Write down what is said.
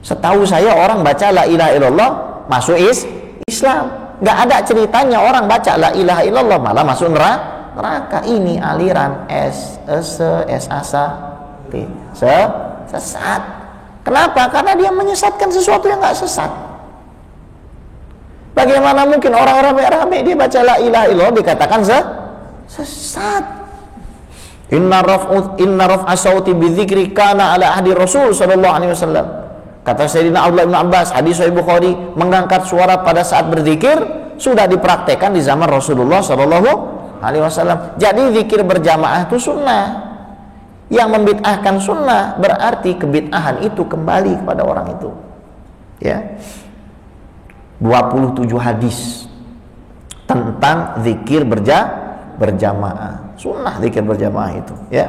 Setahu saya orang baca la ilaha illallah masuk Islam. Nggak ada ceritanya orang baca la ilaha illallah malah masuk neraka. Ini aliran sesat. Kenapa? Karena dia menyesatkan sesuatu yang nggak sesat. Bagaimana mungkin orang rame-rame dia baca la ilaha illallah dikatakan sesat? Inna raf'a sauti bidzikri kana ala ahdi Rasul sallallahu alaihi wasallam. Kata Sayyidina Abdullah bin Abbas, hadis Sahih Bukhari, mengangkat suara pada saat berzikir sudah dipraktekkan di zaman Rasulullah sallallahu alaihi wasallam. Jadi zikir berjamaah itu sunnah. Yang membid'ahkan sunnah berarti kebid'ahan itu kembali kepada orang itu. Ya. 27 hadis tentang zikir berjamaah. Sunnah zikir berjamaah itu, ya.